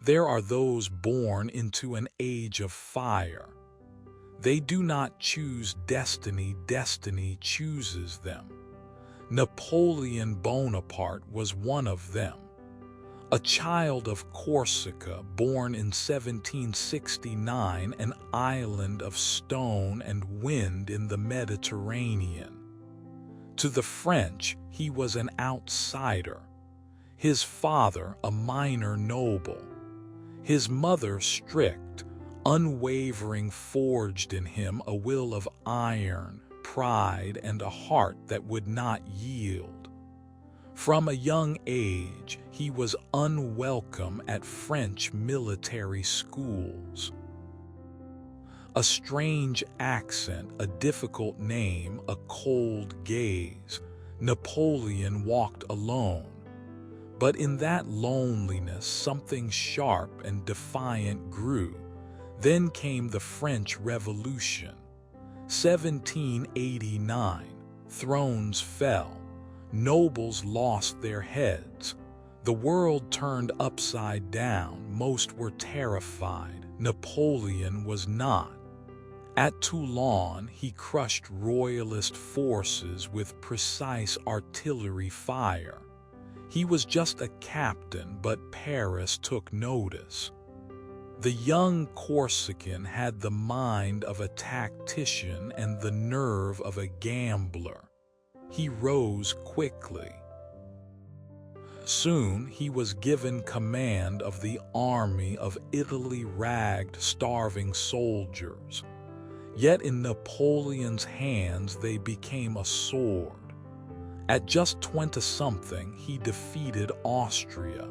There are those born into an age of fire. They do not choose destiny, destiny chooses them. Napoleon Bonaparte was one of them. A child of Corsica, born in 1769, an island of stone and wind in the Mediterranean. To the French, he was an outsider. His father, a minor noble. His mother, strict, unwavering, forged in him a will of iron, pride, and a heart that would not yield. From a young age, he was unwelcome at French military schools. A strange accent, a difficult name, a cold gaze. Napoleon walked alone. But in that loneliness, something sharp and defiant grew. Then came the French Revolution. 1789, thrones fell. Nobles lost their heads. The world turned upside down. Most were terrified. Napoleon was not. At Toulon, he crushed royalist forces with precise artillery fire. He was just a captain, but Paris took notice. The young Corsican had the mind of a tactician and the nerve of a gambler. He rose quickly. Soon he was given command of the army of Italy, ragged, starving soldiers. Yet in Napoleon's hands they became a sword. At just 20-something, he defeated Austria,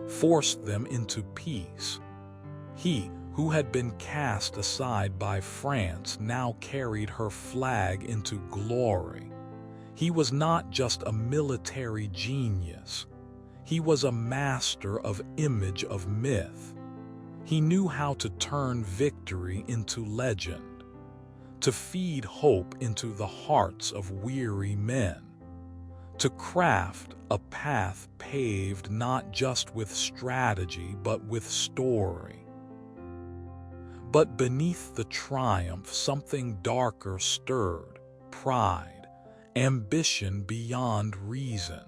forced them into peace. He, who had been cast aside by France, now carried her flag into glory. He was not just a military genius. He was a master of image, of myth. He knew how to turn victory into legend, to feed hope into the hearts of weary men, to craft a path paved not just with strategy but with story. But beneath the triumph, something darker stirred: pride, ambition beyond reason.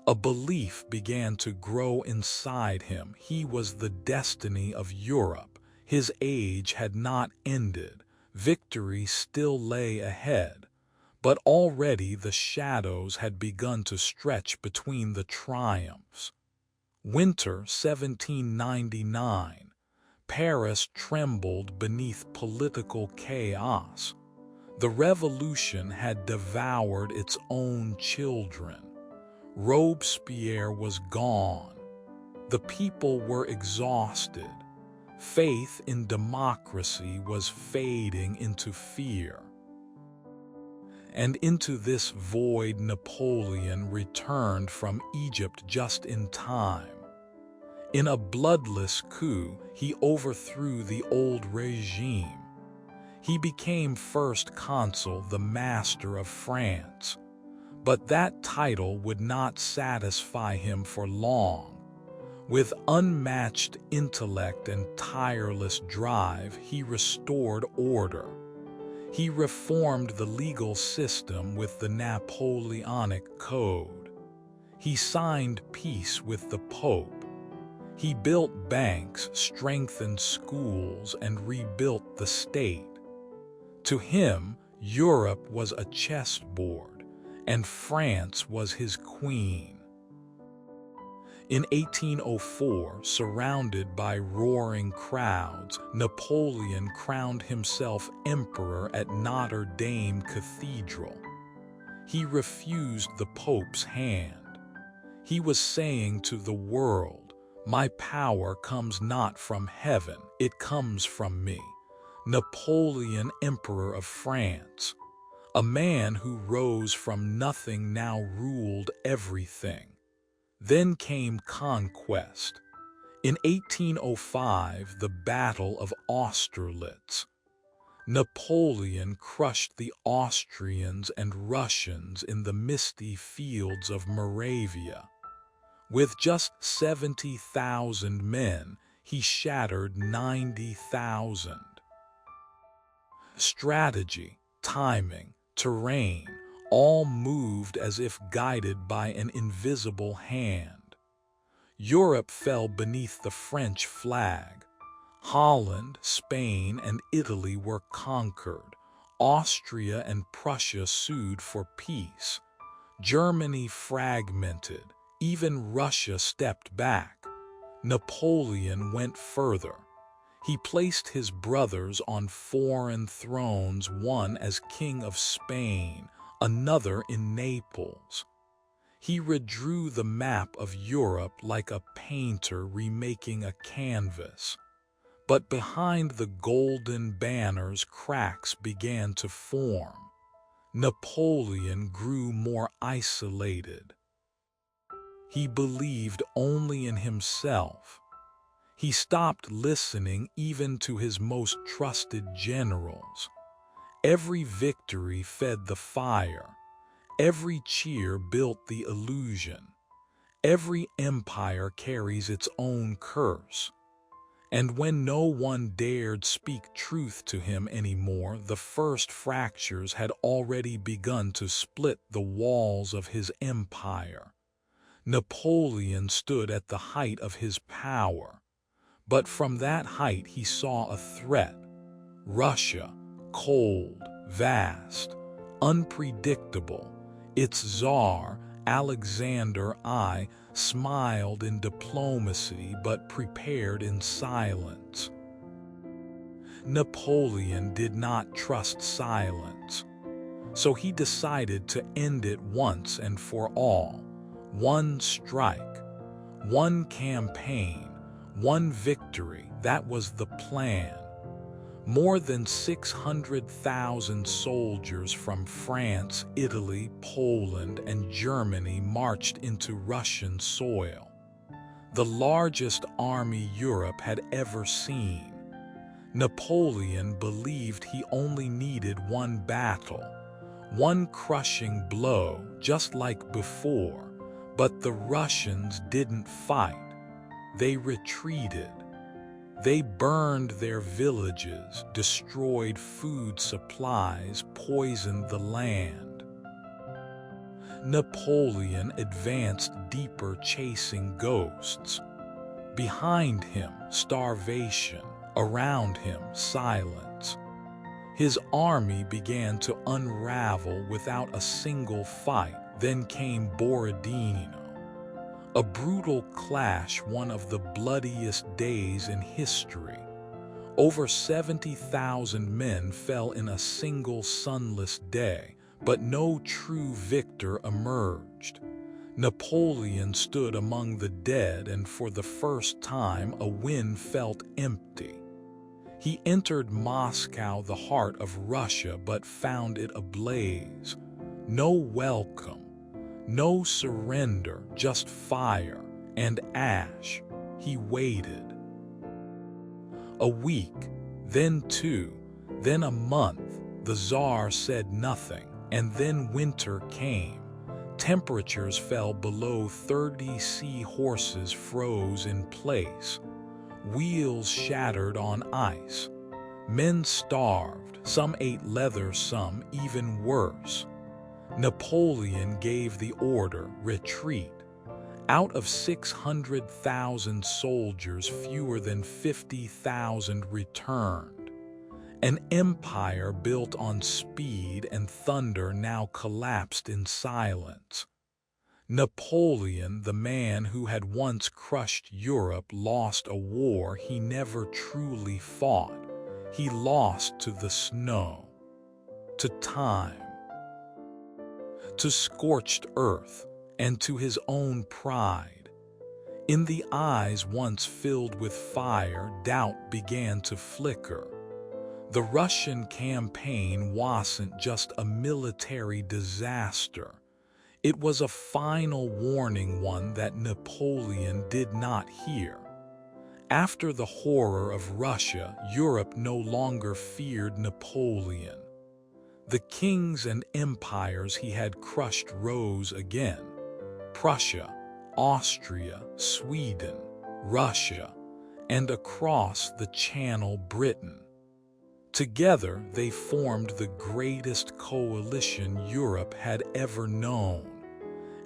A belief began to grow inside him. He was the destiny of Europe. His age had not ended. Victory still lay ahead. But already the shadows had begun to stretch between the triumphs. Winter 1799. Paris trembled beneath political chaos. The revolution had devoured its own children. Robespierre was gone. The people were exhausted. Faith in democracy was fading into fear. And into this void Napoleon returned from Egypt just in time. In a bloodless coup, he overthrew the old regime. He became first consul, the master of France. But that title would not satisfy him for long. With unmatched intellect and tireless drive, he restored order. He reformed the legal system with the Napoleonic Code. He signed peace with the Pope. He built banks, strengthened schools, and rebuilt the state. To him, Europe was a chessboard, and France was his queen. In 1804, surrounded by roaring crowds, Napoleon crowned himself emperor at Notre Dame Cathedral. He refused the Pope's hand. He was saying to the world, "My power comes not from heaven, it comes from me." Napoleon, Emperor of France. A man who rose from nothing now ruled everything. Then came conquest. In 1805, the Battle of Austerlitz. Napoleon crushed the Austrians and Russians in the misty fields of Moravia. With just 70,000 men, he shattered 90,000. Strategy, timing, terrain, all moved as if guided by an invisible hand. Europe fell beneath the French flag. Holland, Spain, and Italy were conquered. Austria and Prussia sued for peace. Germany fragmented. Even Russia stepped back. Napoleon went further. He placed his brothers on foreign thrones, one as King of Spain, another in Naples. He redrew the map of Europe like a painter remaking a canvas. But behind the golden banners, cracks began to form. Napoleon grew more isolated. He believed only in himself. He stopped listening even to his most trusted generals. Every victory fed the fire. Every cheer built the illusion. Every empire carries its own curse. And when no one dared speak truth to him anymore, the first fractures had already begun to split the walls of his empire. Napoleon stood at the height of his power. But from that height he saw a threat. Russia, cold, vast, unpredictable. Its czar, Alexander I, smiled in diplomacy but prepared in silence. Napoleon did not trust silence, so he decided to end it once and for all. One strike, one campaign, one victory, that was the plan. More than 600,000 soldiers from France, Italy, Poland, and Germany marched into Russian soil. The largest army Europe had ever seen. Napoleon believed he only needed one battle, one crushing blow, just like before. But the Russians didn't fight. They retreated. They burned their villages, destroyed food supplies, poisoned the land. Napoleon advanced deeper, chasing ghosts. Behind him, starvation. Around him, silence. His army began to unravel without a single fight. Then came Borodino. A brutal clash, one of the bloodiest days in history. Over 70,000 men fell in a single sunless day, but no true victor emerged. Napoleon stood among the dead, and for the first time a win felt empty. He entered Moscow, the heart of Russia, but found it ablaze. No welcome. No surrender, just fire and ash. He waited. A week, then 2, then a month. The Tsar said nothing, and then winter came. Temperatures fell below 30 degrees. Horses froze in place. Wheels shattered on ice. Men starved. Some ate leather, some even worse. Napoleon gave the order, retreat. Out of 600,000 soldiers, fewer than 50,000 returned. An empire built on speed and thunder now collapsed in silence. Napoleon, the man who had once crushed Europe, lost a war he never truly fought. He lost to the snow, to time, to scorched earth, and to his own pride. In the eyes once filled with fire, doubt began to flicker. The Russian campaign wasn't just a military disaster. It was a final warning, one that Napoleon did not hear. After the horror of Russia, Europe no longer feared Napoleon. The kings and empires he had crushed rose again. Prussia, Austria, Sweden, Russia. and across the Channel Britain. Together, they formed the greatest coalition Europe had ever known,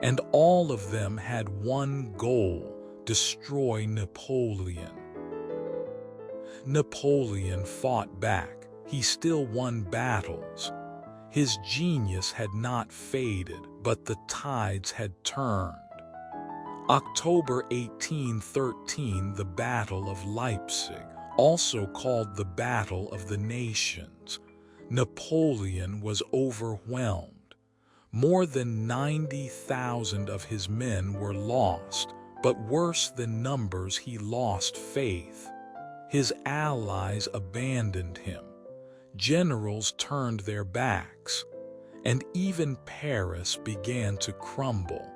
and all of them had one goal: destroy Napoleon. Napoleon fought back. He still won battles. His genius had not faded, but the tides had turned. October 1813, the Battle of Leipzig, also called the Battle of the Nations. Napoleon was overwhelmed. More than 90,000 of his men were lost, but worse than numbers, he lost faith. His allies abandoned him. Generals turned their backs, and even Paris began to crumble.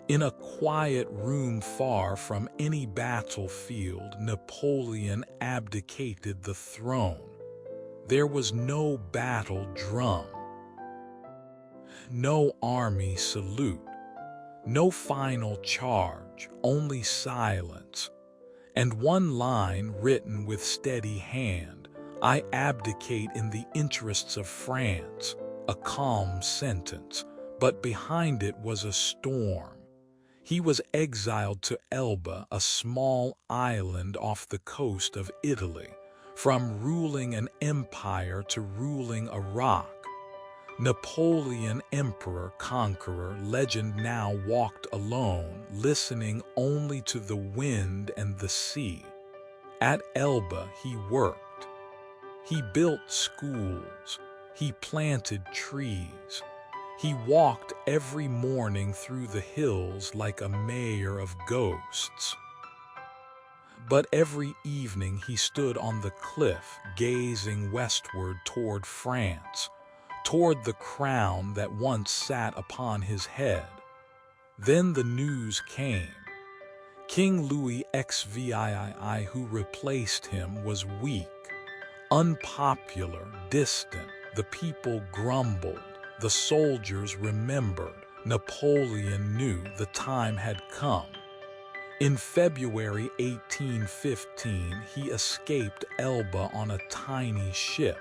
In a quiet room far from any battlefield, Napoleon abdicated the throne. There was no battle drum, no army salute, no final charge, only silence, and one line written with steady hand: "I abdicate in the interests of France." A calm sentence, but behind it was a storm. He was exiled to Elba, a small island off the coast of Italy, from ruling an empire to ruling a rock. Napoleon, emperor, conqueror, legend, now walked alone, listening only to the wind and the sea. At Elba he worked. He built schools. He planted trees. He walked every morning through the hills like a mayor of ghosts. But every evening he stood on the cliff, gazing westward toward France, toward the crown that once sat upon his head. Then the news came. King Louis XVI, who replaced him, was weak, unpopular, distant. The people grumbled. The soldiers remembered. Napoleon knew the time had come. In February 1815, he escaped Elba on a tiny ship.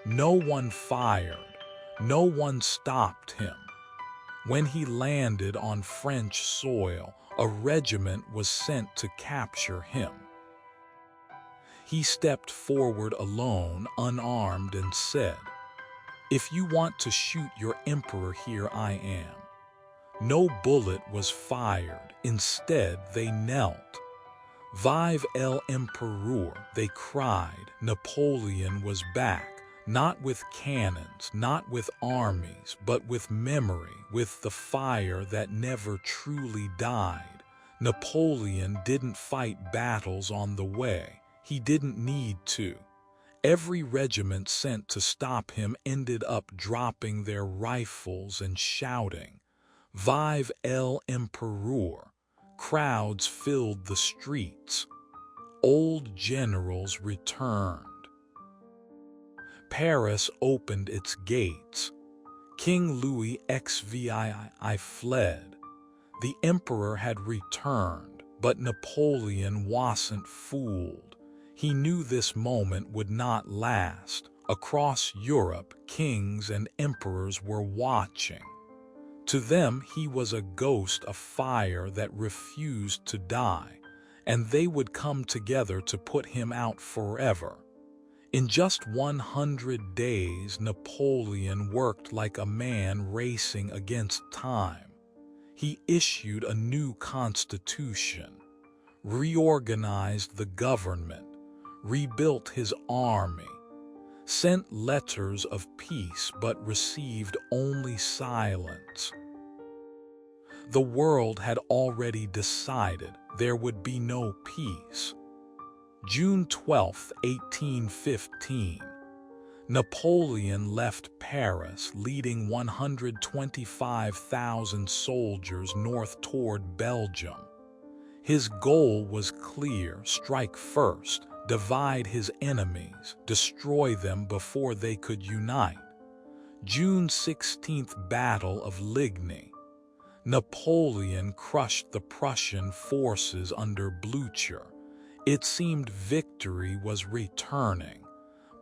No one fired. No one stopped him. When he landed on French soil, a regiment was sent to capture him. He stepped forward alone, unarmed, and said, "If you want to shoot your emperor, here I am." No bullet was fired. Instead, they knelt. "Vive l'Empereur," they cried. Napoleon was back, not with cannons, not with armies, but with memory, with the fire that never truly died. Napoleon didn't fight battles on the way. He didn't need to. Every regiment sent to stop him ended up dropping their rifles and shouting, "Vive l'Empereur." Crowds filled the streets. Old generals returned. Paris opened its gates. King Louis XVI fled. The emperor had returned, but Napoleon wasn't fooled. He knew this moment would not last. Across Europe, kings and emperors were watching. To them, he was a ghost, a fire that refused to die, and they would come together to put him out forever. In just 100 days, Napoleon worked like a man racing against time. He issued a new constitution, reorganized the government, rebuilt his army, sent letters of peace but received only silence. The world had already decided there would be no peace. June 12, 1815. Napoleon left Paris, leading 125,000 soldiers north toward Belgium. His goal was clear: strike first, divide his enemies, destroy them before they could unite. June 16th, Battle of Ligny. Napoleon crushed the Prussian forces under Blücher. It seemed victory was returning,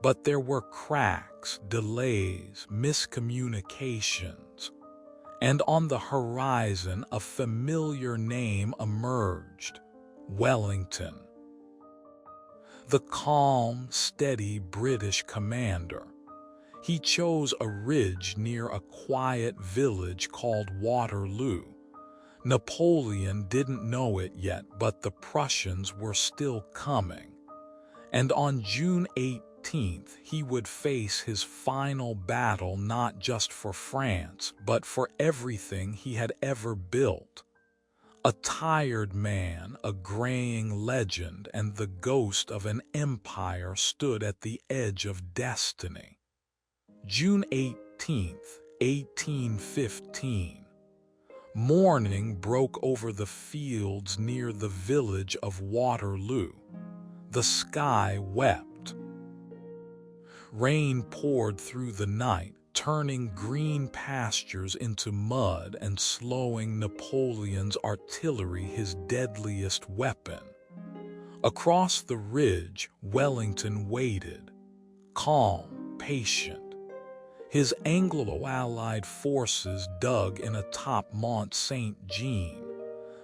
but there were cracks, delays, miscommunications. And on the horizon, a familiar name emerged: Wellington. The calm, steady British commander. He chose a ridge near a quiet village called Waterloo. Napoleon didn't know it yet, but the Prussians were still coming. And on June 18th, he would face his final battle, not just for France, but for everything he had ever built. A tired man, a graying legend, and the ghost of an empire stood at the edge of destiny. June 18th, 1815. Morning broke over the fields near the village of Waterloo. The sky wept. Rain poured through the night, turning green pastures into mud and slowing Napoleon's artillery, his deadliest weapon. Across the ridge, Wellington waited, calm, patient. His Anglo-Allied forces dug in atop Mont Saint-Jean.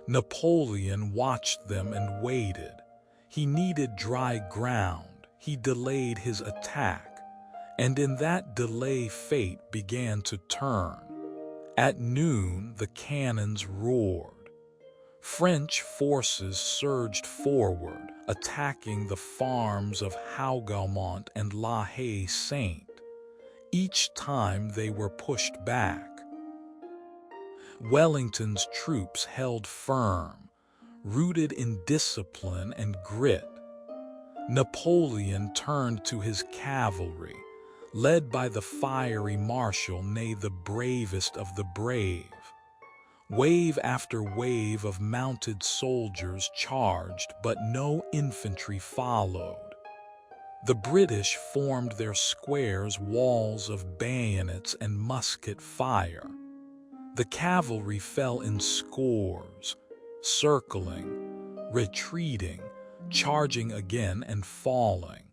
Napoleon watched them and waited. He needed dry ground. He delayed his attack. And in that delay, fate began to turn. At noon, the cannons roared. French forces surged forward, attacking the farms of Hougoumont and La Haye-Sainte. Each time they were pushed back. Wellington's troops held firm, rooted in discipline and grit. Napoleon turned to his cavalry, led by the fiery marshal, nay, the bravest of the brave. Wave after wave of mounted soldiers charged, but no infantry followed. The British formed their squares, walls of bayonets and musket fire. The cavalry fell in scores, circling, retreating, charging again and falling.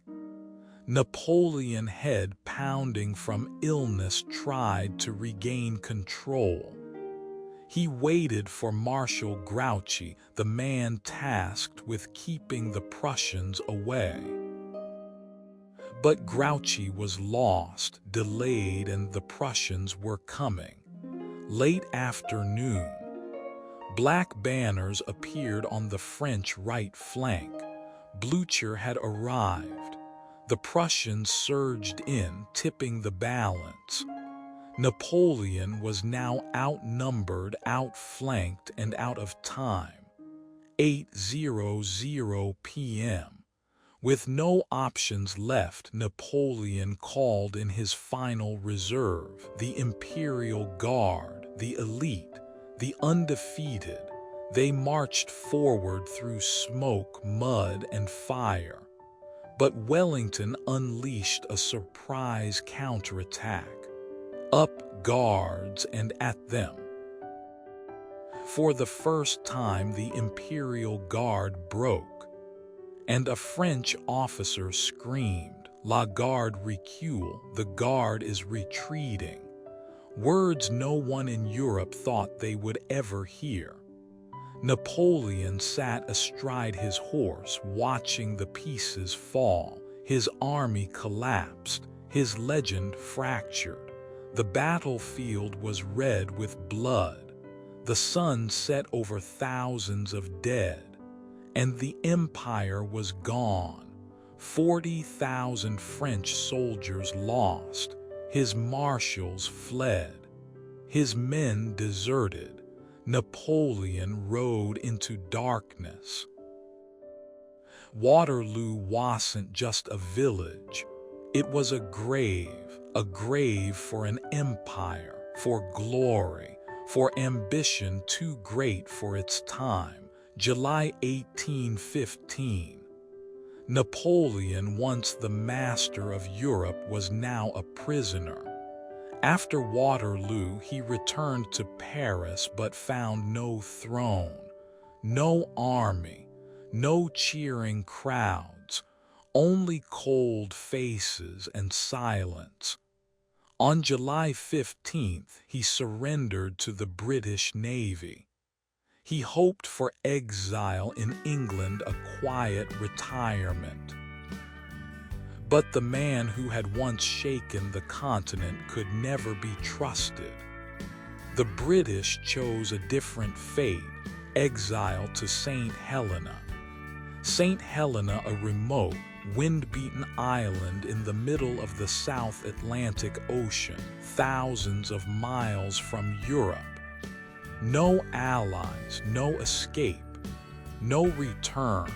Napoleon, head pounding from illness, tried to regain control. He waited for Marshal Grouchy, the man tasked with keeping the Prussians away. But Grouchy was lost, delayed, and the Prussians were coming. Late afternoon, black banners appeared on the French right flank. Blücher had arrived. The Prussians surged in, tipping the balance. Napoleon was now outnumbered, outflanked, and out of time. 8:00 p.m. With no options left, Napoleon called in his final reserve, the Imperial Guard, the elite, the undefeated. They marched forward through smoke, mud, and fire. But Wellington unleashed a surprise counterattack. Up guards and at them. For the first time, the Imperial Guard broke. And a French officer screamed, "La Garde recule, the Guard is retreating." Words no one in Europe thought they would ever hear. Napoleon sat astride his horse, watching the pieces fall. His army collapsed, his legend fractured. The battlefield was red with blood. The sun set over thousands of dead. And the empire was gone. 40,000 French soldiers lost. His marshals fled. His men deserted. Napoleon rode into darkness. Waterloo wasn't just a village. It was a grave for an empire, for glory, for ambition too great for its time. July 1815. Napoleon, once the master of Europe, was now a prisoner. After Waterloo, he returned to Paris but found no throne, no army, No cheering crowds, only cold faces and silence. On July 15th, he surrendered to the British Navy. He hoped for exile in England, a quiet retirement. But the man who had once shaken the continent could never be trusted. The British chose a different fate, exile to St. Helena. St. Helena, a remote, wind-beaten island in the middle of the South Atlantic Ocean, thousands of miles from Europe. No allies, no escape, no return.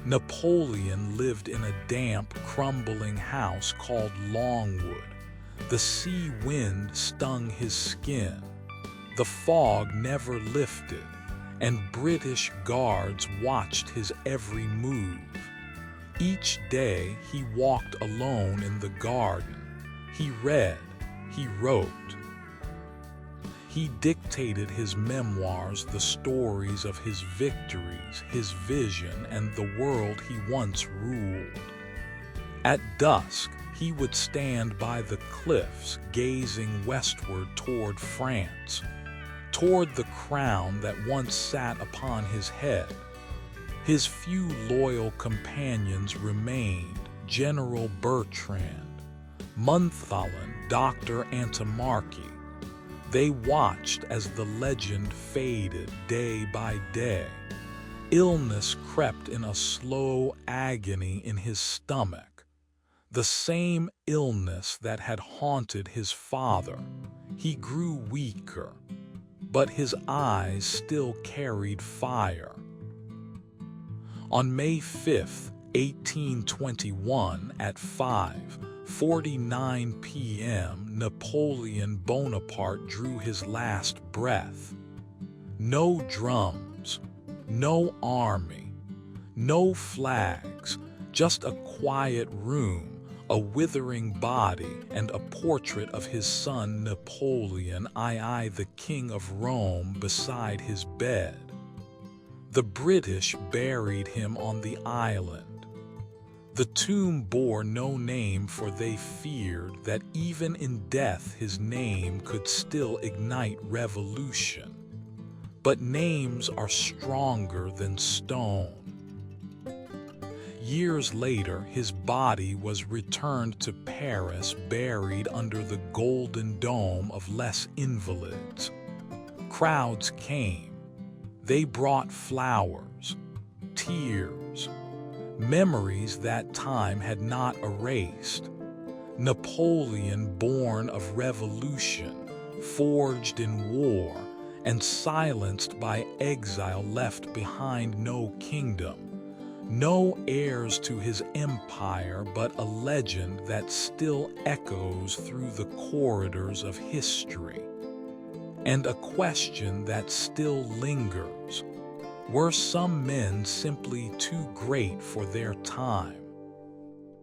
Napoleon lived in a damp, crumbling house called Longwood. The sea wind stung his skin. The fog never lifted, and British guards watched his every move. Each day he walked alone in the garden. He read, he wrote. He dictated his memoirs, the stories of his victories, his vision, and the world he once ruled. At dusk, he would stand by the cliffs, gazing westward toward France, toward the crown that once sat upon his head. His few loyal companions remained: General Bertrand, Montholon, Dr. Antimarchi. They watched as the legend faded day by day. Illness crept in a slow agony in his stomach, the same illness that had haunted his father. He grew weaker, but his eyes still carried fire. On May 5, 1821, at 5:49 p.m., Napoleon Bonaparte drew his last breath. No drums, no army, no flags, just a quiet room, a withering body, and a portrait of his son Napoleon II, the King of Rome, beside his bed. The British buried him on the island. The tomb bore no name, for they feared that even in death his name could still ignite revolution. But names are stronger than stone. Years later, his body was returned to Paris, buried under the golden dome of Les Invalides. Crowds came. They brought flowers, tears, memories that time had not erased. Napoleon, born of revolution, forged in war, and silenced by exile, left behind no kingdom, no heirs to his empire, but a legend that still echoes through the corridors of history. And a question that still lingers: were some men simply too great for their time?